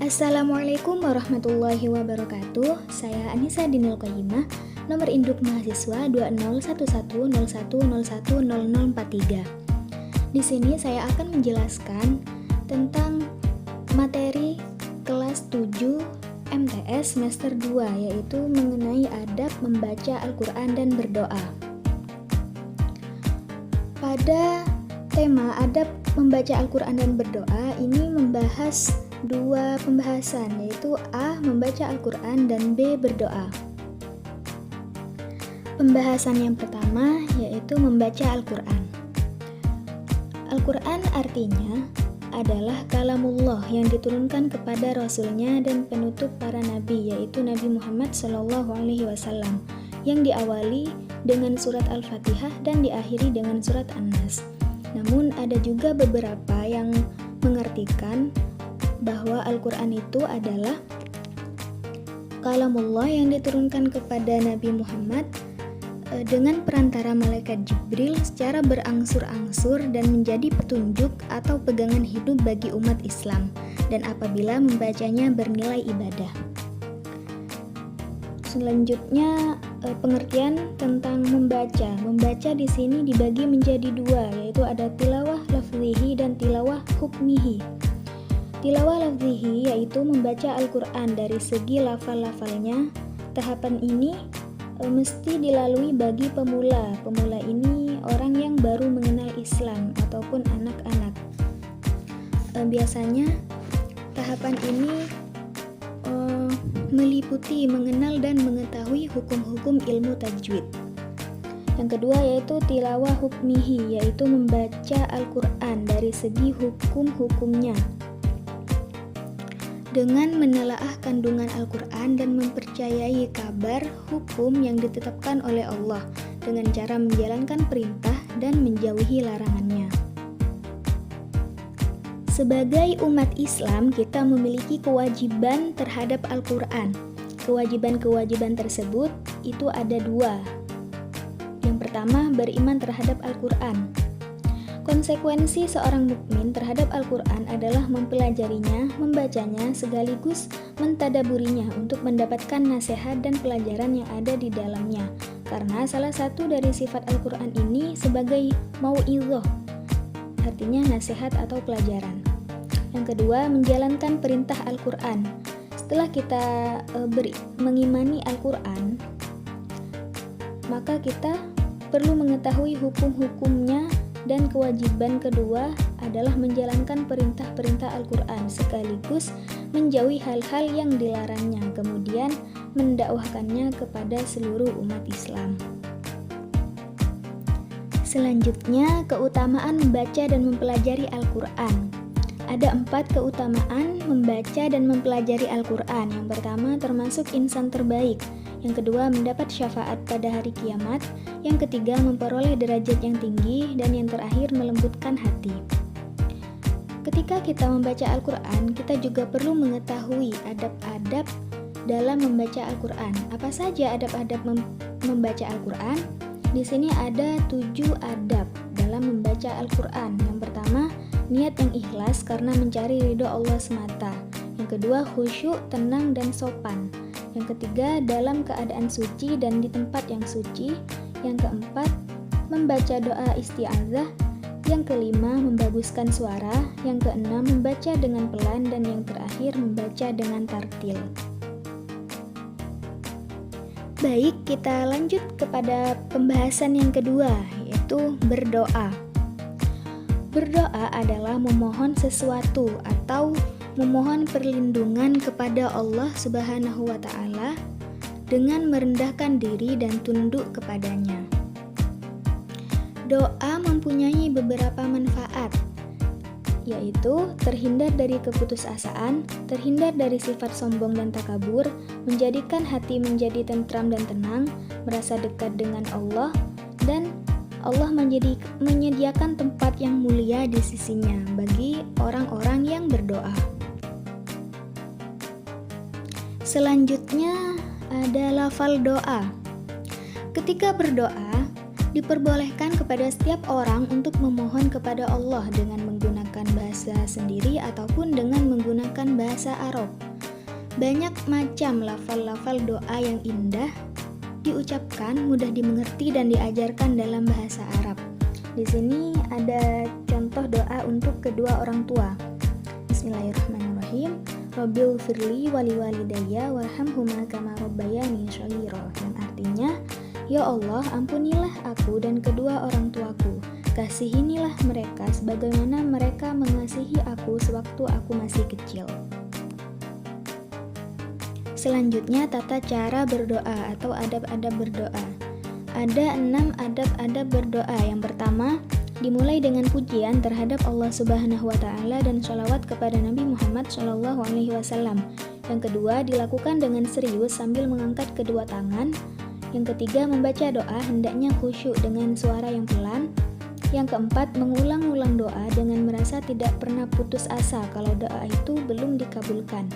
Assalamualaikum warahmatullahi wabarakatuh. Saya Anissa Dinul Qayyimah, nomor induk mahasiswa 20110101010043. Di sini saya akan menjelaskan tentang materi kelas 7 MTS semester 2, yaitu mengenai adab membaca Al-Quran dan berdoa. Pada tema adab membaca Al-Quran dan berdoa ini membahas dua pembahasan, yaitu A. Membaca Al-Quran dan B. Berdoa. Pembahasan yang pertama yaitu membaca Al-Quran. Al-Quran artinya adalah kalamullah yang diturunkan kepada Rasulnya dan penutup para nabi, yaitu Nabi Muhammad SAW, yang diawali dengan surat Al-Fatihah dan diakhiri dengan surat An-Nas. Namun ada juga beberapa yang mengartikan bahwa Al-Quran itu adalah kalamullah yang diturunkan kepada Nabi Muhammad dengan perantara malaikat Jibril secara berangsur-angsur dan menjadi petunjuk atau pegangan hidup bagi umat Islam, dan apabila membacanya bernilai ibadah. Selanjutnya pengertian tentang membaca. Membaca di sini dibagi menjadi dua, yaitu ada tilawah lafzihi dan tilawah hukmihi. Tilawah lafzihi yaitu membaca Al-Quran dari segi lafal-lafalnya. Tahapan ini mesti dilalui bagi pemula. Pemula ini orang yang baru mengenal Islam ataupun anak-anak. Biasanya tahapan ini meliputi mengenal dan mengetahui hukum-hukum ilmu tajwid. Yang kedua yaitu tilawah hukmihi, yaitu membaca Al-Quran dari segi hukum-hukumnya dengan menelaah kandungan Al-Quran dan mempercayai kabar hukum yang ditetapkan oleh Allah dengan cara menjalankan perintah dan menjauhi larangannya. Sebagai umat Islam, kita memiliki kewajiban terhadap Al-Quran. Kewajiban-kewajiban tersebut itu ada dua. Yang pertama, beriman terhadap Al-Quran. Konsekuensi seorang mukmin terhadap Al-Quran adalah mempelajarinya, membacanya, sekaligus mentadaburinya untuk mendapatkan nasihat dan pelajaran yang ada di dalamnya. Karena salah satu dari sifat Al-Quran ini sebagai mau'izah, artinya nasihat atau pelajaran. Yang kedua, menjalankan perintah Al-Quran. Setelah kita mengimani Al-Quran, maka kita perlu mengetahui hukum-hukumnya, dan kewajiban kedua adalah menjalankan perintah-perintah Al-Quran sekaligus menjauhi hal-hal yang dilarangnya, kemudian mendakwahkannya kepada seluruh umat Islam. Selanjutnya, keutamaan membaca dan mempelajari Al-Quran. Ada 4 keutamaan membaca dan mempelajari Al-Quran. Yang pertama, termasuk insan terbaik. Yang kedua, mendapat syafaat pada hari kiamat. Yang ketiga, memperoleh derajat yang tinggi. Dan yang terakhir, melembutkan hati. Ketika kita membaca Al-Quran, kita juga perlu mengetahui adab-adab dalam membaca Al-Quran. Apa saja adab-adab membaca Al-Quran? Di sini ada 7 adab dalam membaca Al-Quran. Yang pertama, niat yang ikhlas karena mencari ridho Allah semata. Yang kedua, khusyuk, tenang, dan sopan. Yang ketiga, dalam keadaan suci dan di tempat yang suci. Yang keempat, membaca doa isti'adzah. Yang kelima, membaguskan suara. Yang keenam, membaca dengan pelan. Dan yang terakhir, membaca dengan tartil. Baik, kita lanjut kepada pembahasan yang kedua, yaitu berdoa. Berdoa adalah memohon sesuatu atau memohon perlindungan kepada Allah Subhanahu wa Ta'ala dengan merendahkan diri dan tunduk kepadanya. Doa mempunyai beberapa manfaat, yaitu terhindar dari keputusasaan, terhindar dari sifat sombong dan takabur, menjadikan hati menjadi tentram dan tenang, merasa dekat dengan Allah, dan Allah menyediakan tempat yang mulia di sisinya bagi orang-orang yang berdoa. Selanjutnya ada lafal doa. Ketika berdoa, diperbolehkan kepada setiap orang untuk memohon kepada Allah dengan menggunakan menggunakan bahasa sendiri ataupun dengan menggunakan bahasa Arab. Banyak macam lafal-lafal doa yang indah diucapkan, mudah dimengerti dan diajarkan dalam bahasa Arab. Di sini ada contoh doa untuk kedua orang tua. Bismillahirrahmanirrahim. Rabbil firli wali walidayya warhamhuma kama rabbayani shaghira, yang artinya, ya Allah, ampunilah aku dan kedua orang tuaku, kasihinilah mereka sebagaimana mereka mengasihi aku sewaktu aku masih kecil. Selanjutnya, tata cara berdoa atau adab-adab berdoa. Ada 6 adab-adab berdoa. Yang pertama, dimulai dengan pujian terhadap Allah Subhanahu wa Ta'ala dan sholawat kepada Nabi Muhammad SAW. Yang kedua, dilakukan dengan serius sambil mengangkat kedua tangan. Yang ketiga, membaca doa hendaknya khusyuk dengan suara yang pelan. Yang keempat, mengulang-ulang doa dengan merasa tidak pernah putus asa kalau doa itu belum dikabulkan.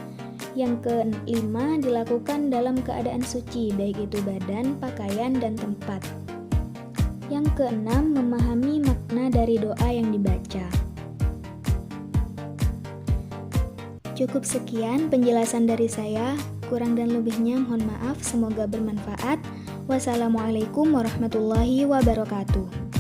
Yang kelima, dilakukan dalam keadaan suci, baik itu badan, pakaian, dan tempat. Yang keenam, memahami makna dari doa yang dibaca. Cukup sekian penjelasan dari saya, kurang dan lebihnya mohon maaf, semoga bermanfaat. Wassalamualaikum warahmatullahi wabarakatuh.